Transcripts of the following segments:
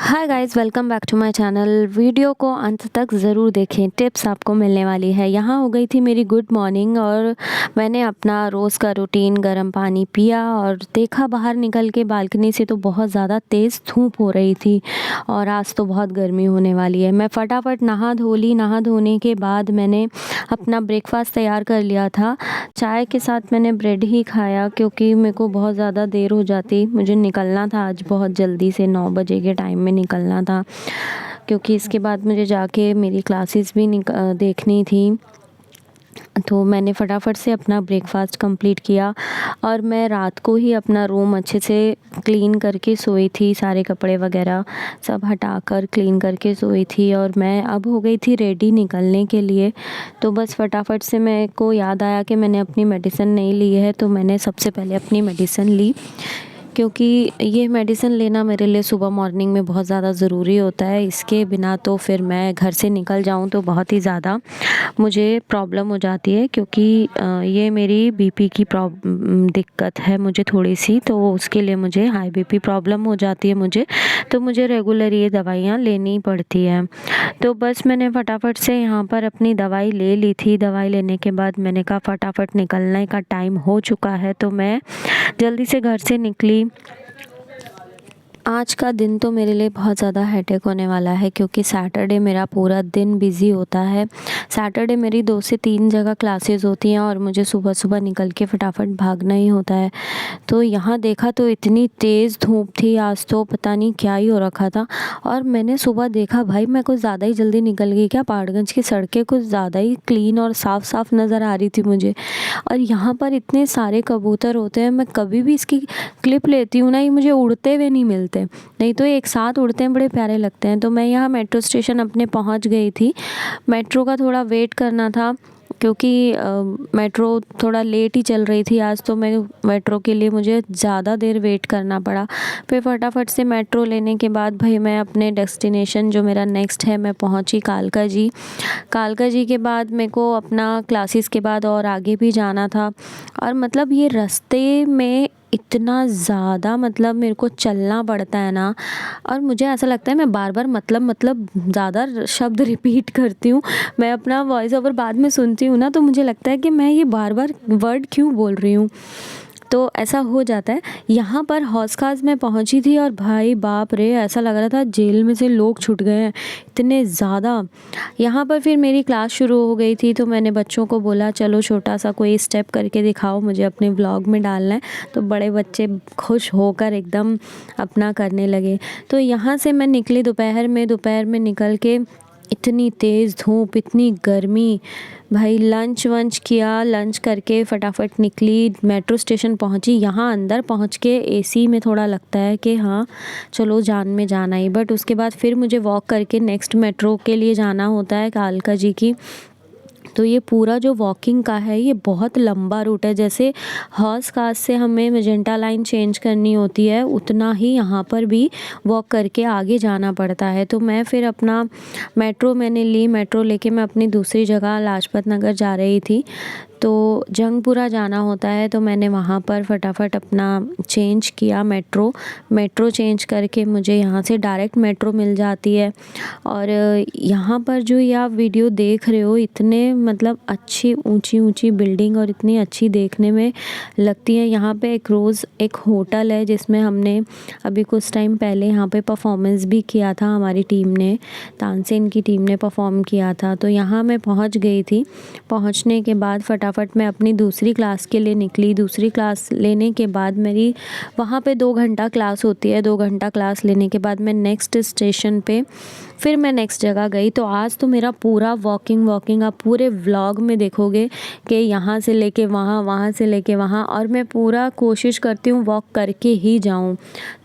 Hi guys, welcome back to my channel. Video को अंत तक ज़रूर देखें, टिप्स आपको मिलने वाली है। यहाँ हो गई थी मेरी गुड मॉर्निंग और मैंने अपना रोज़ का रूटीन गर्म पानी पिया और देखा बाहर निकल के बालकनी से तो बहुत ज़्यादा तेज़ धूप हो रही थी और आज तो बहुत गर्मी होने वाली है। मैं फटाफट नहा धो ली। नहा धोने के बाद मैंने अपना ब्रेकफास्ट तैयार कर लिया था। चाय के साथ मैंने ब्रेड ही खाया क्योंकि मेरे को बहुत ज़्यादा देर हो जाती, मुझे निकलना था आज बहुत जल्दी से, 9 बजे के टाइम में निकलना था क्योंकि इसके बाद मुझे जाके मेरी क्लासेस भी देखनी थी। तो मैंने फटाफट से अपना ब्रेकफास्ट कंप्लीट किया और मैं रात को ही अपना रूम अच्छे से क्लीन करके सोई थी। सारे कपड़े वगैरह सब हटाकर क्लीन करके सोई थी और मैं अब हो गई थी रेडी निकलने के लिए। तो बस फटाफट से मेरे को याद आया कि मैंने अपनी मेडिसिन नहीं ली है, तो मैंने सबसे पहले अपनी मेडिसिन ली क्योंकि ये मेडिसिन लेना मेरे लिए सुबह मॉर्निंग में बहुत ज़्यादा ज़रूरी होता है। इसके बिना तो फिर मैं घर से निकल जाऊँ तो बहुत ही ज़्यादा मुझे प्रॉब्लम हो जाती है क्योंकि ये मेरी बीपी की दिक्कत है मुझे थोड़ी सी, तो उसके लिए मुझे हाई बीपी प्रॉब्लम हो जाती है मुझे, तो मुझे रेगुलर ये दवाइयाँ लेनी पड़ती हैं। तो बस मैंने फटाफट से यहाँ पर अपनी दवाई ले ली थी। दवाई लेने के बाद मैंने कहा फटाफट निकलने का टाइम हो चुका है, तो मैं जल्दी से घर से निकली। आज का दिन तो मेरे लिए बहुत ज़्यादा हेडेक होने वाला है क्योंकि सैटरडे मेरा पूरा दिन बिज़ी होता है। सैटरडे मेरी 2 से 3 जगह क्लासेस होती हैं और मुझे सुबह सुबह निकल के फटाफट भागना ही होता है। तो यहाँ देखा तो इतनी तेज़ धूप थी, आज तो पता नहीं क्या ही हो रखा था। और मैंने सुबह देखा भाई मैं कुछ ज़्यादा ही जल्दी निकल गई क्या, पहाड़गंज की सड़कें कुछ ज़्यादा ही क्लीन और साफ़ साफ़ नज़र आ रही थी मुझे। और यहाँ पर इतने सारे कबूतर होते हैं, मैं कभी भी इसकी क्लिप लेती हूँ ना, ये मुझे उड़ते हुए नहीं मिलते, नहीं तो एक साथ उड़ते हैं, बड़े प्यारे लगते हैं। तो मैं यहाँ मेट्रो स्टेशन अपने पहुँच गई थी। मेट्रो का थोड़ा वेट करना था क्योंकि मेट्रो थोड़ा लेट ही चल रही थी आज, तो मैं मेट्रो के लिए मुझे ज़्यादा देर वेट करना पड़ा। फिर फटाफट से मेट्रो लेने के बाद भाई मैं अपने डेस्टिनेशन जो मेरा नेक्स्ट है मैं पहुंची कालका जी। कालका जी के बाद मेरे को अपना क्लासेस के बाद और आगे भी जाना था और मतलब ये रास्ते में इतना ज़्यादा मतलब मेरे को चलना पड़ता है ना, और मुझे ऐसा लगता है मैं बार बार मतलब ज़्यादा शब्द रिपीट करती हूँ। मैं अपना वॉइस ओवर बाद में सुनती हूँ ना, तो मुझे लगता है कि मैं ये बार बार वर्ड क्यों बोल रही हूँ, तो ऐसा हो जाता है। यहाँ पर हौस खास में पहुँची थी और भाई बाप रे, ऐसा लग रहा था जेल में से लोग छूट गए हैं, इतने ज़्यादा। यहाँ पर फिर मेरी क्लास शुरू हो गई थी, तो मैंने बच्चों को बोला चलो छोटा सा कोई स्टेप करके दिखाओ, मुझे अपने व्लॉग में डालना है। तो बड़े बच्चे खुश होकर एकदम अपना करने लगे। तो यहाँ से मैं निकली दोपहर में निकल के इतनी तेज़ धूप, इतनी गर्मी, भाई लंच वंच किया, लंच करके फटाफट निकली, मेट्रो स्टेशन पहुंची। यहाँ अंदर पहुंच के एसी में थोड़ा लगता है कि हाँ चलो जान में जाना ही, बट उसके बाद फिर मुझे वॉक करके नेक्स्ट मेट्रो के लिए जाना होता है कालका जी की। तो ये पूरा जो वॉकिंग का है ये बहुत लंबा रूट है। जैसे हौस खास से हमें मेजेंटा लाइन चेंज करनी होती है, उतना ही यहाँ पर भी वॉक करके आगे जाना पड़ता है। तो मैं फिर अपना मेट्रो मैंने ली, मेट्रो लेके मैं अपनी दूसरी जगह लाजपत नगर जा रही थी। तो जंगपुरा जाना होता है, तो मैंने वहाँ पर फटाफट अपना चेंज किया मेट्रो चेंज करके मुझे यहाँ से डायरेक्ट मेट्रो मिल जाती है। और यहाँ पर जो ये आप वीडियो देख रहे हो, इतने मतलब अच्छी ऊंची ऊंची बिल्डिंग और इतनी अच्छी देखने में लगती है। यहाँ पे एक होटल है जिसमें हमने अभी कुछ टाइम पहले यहाँ पे परफॉर्मेंस भी किया था, हमारी टीम ने, तानसेन की टीम ने परफॉर्म किया था। तो यहाँ मैं पहुँच गई थी। पहुँचने के बाद फटाफट मैं अपनी दूसरी क्लास के लिए निकली। दूसरी क्लास लेने के बाद मेरी वहाँ पे 2 घंटा क्लास होती है। 2 घंटा क्लास लेने के बाद मैं नेक्स्ट स्टेशन पे फिर मैं नेक्स्ट जगह गई। तो आज तो मेरा पूरा वॉकिंग आप पूरे व्लॉग में देखोगे कि यहाँ से लेके वहाँ, वहाँ से लेके वहाँ, और मैं पूरा कोशिश करती हूँ वॉक करके ही जाऊँ।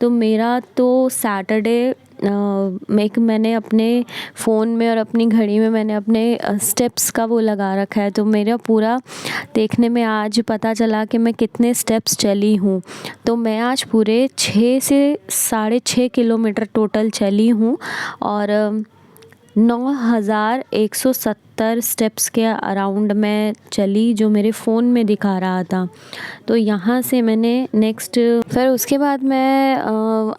तो मेरा तो सैटरडे मैंने अपने फ़ोन में और अपनी घड़ी में मैंने अपने स्टेप्स का वो लगा रखा है। तो मेरा पूरा देखने में आज पता चला कि मैं कितने स्टेप्स चली हूँ। तो मैं आज पूरे 6 से 6.5 किलोमीटर टोटल चली हूँ और 9,170 70 स्टेप्स के अराउंड मैं चली जो मेरे फ़ोन में दिखा रहा था। तो यहाँ से मैंने नेक्स्ट फिर उसके बाद मैं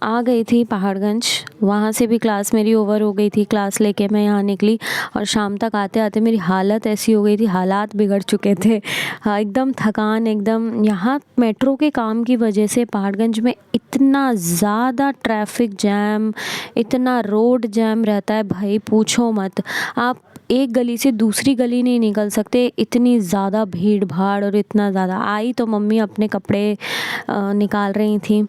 आ गई थी पहाड़गंज। वहाँ से भी क्लास मेरी ओवर हो गई थी। क्लास लेके मैं यहाँ निकली और शाम तक आते आते मेरी हालत ऐसी हो गई थी, हालात बिगड़ चुके थे। हाँ, एकदम थकान, एकदम। यहाँ मेट्रो के काम की वजह से पहाड़गंज में इतना ज़्यादा ट्रैफिक जैम, इतना रोड जैम रहता है भाई पूछो मत। आप एक गली से दूसरी गली नहीं निकल सकते, इतनी ज़्यादा भीड़ भाड़ और इतना ज़्यादा। आई तो मम्मी अपने कपड़े निकाल रही थी।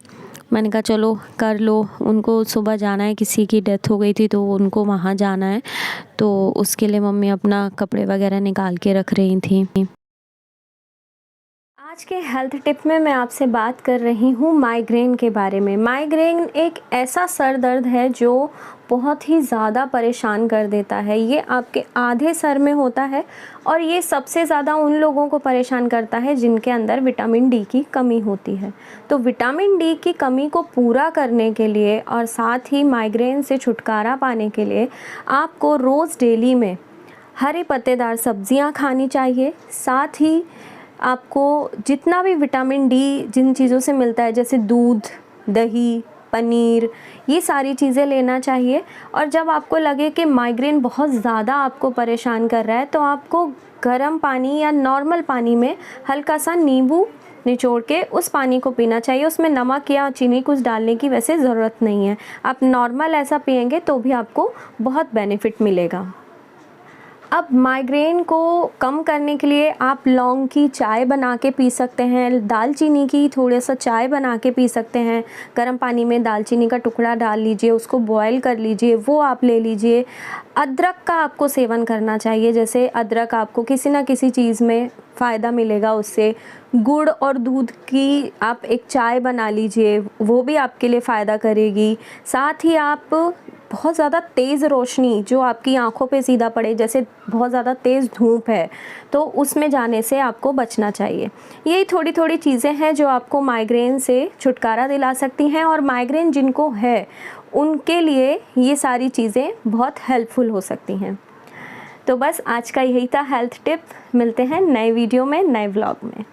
मैंने कहा चलो कर लो, उनको सुबह जाना है, किसी की डेथ हो गई थी तो उनको वहाँ जाना है, तो उसके लिए मम्मी अपना कपड़े वगैरह निकाल के रख रही थी। आज के हेल्थ टिप में मैं आपसे बात कर रही हूँ माइग्रेन के बारे में। माइग्रेन एक ऐसा सर दर्द है जो बहुत ही ज़्यादा परेशान कर देता है। ये आपके आधे सर में होता है और ये सबसे ज़्यादा उन लोगों को परेशान करता है जिनके अंदर विटामिन डी की कमी होती है। तो विटामिन डी की कमी को पूरा करने के लिए और साथ ही माइग्रेन से छुटकारा पाने के लिए आपको रोज़ डेली में हरी पत्तेदार सब्जियाँ खानी चाहिए। साथ ही आपको जितना भी विटामिन डी जिन चीज़ों से मिलता है, जैसे दूध, दही, पनीर, ये सारी चीज़ें लेना चाहिए। और जब आपको लगे कि माइग्रेन बहुत ज़्यादा आपको परेशान कर रहा है तो आपको गर्म पानी या नॉर्मल पानी में हल्का सा नींबू निचोड़ के उस पानी को पीना चाहिए। उसमें नमक या चीनी कुछ डालने की वैसे ज़रूरत नहीं है। आप नॉर्मल ऐसा पिएंगे तो भी आपको बहुत बेनिफिट मिलेगा। अब माइग्रेन को कम करने के लिए आप लौंग की चाय बना के पी सकते हैं, दालचीनी की थोड़ा सा चाय बना के पी सकते हैं। गर्म पानी में दालचीनी का टुकड़ा डाल लीजिए, उसको बॉयल कर लीजिए, वो आप ले लीजिए। अदरक का आपको सेवन करना चाहिए, जैसे अदरक आपको किसी ना किसी चीज़ में फ़ायदा मिलेगा उससे। गुड़ और दूध की आप एक चाय बना लीजिए, वो भी आपके लिए फ़ायदा करेगी। साथ ही आप बहुत ज़्यादा तेज़ रोशनी जो आपकी आँखों पे सीधा पड़े, जैसे बहुत ज़्यादा तेज़ धूप है, तो उसमें जाने से आपको बचना चाहिए। यही थोड़ी थोड़ी चीज़ें हैं जो आपको माइग्रेन से छुटकारा दिला सकती हैं और माइग्रेन जिनको है उनके लिए ये सारी चीज़ें बहुत हेल्पफुल हो सकती हैं। तो बस आज का यही था हेल्थ टिप। मिलते हैं नए वीडियो में, नए व्लॉग में।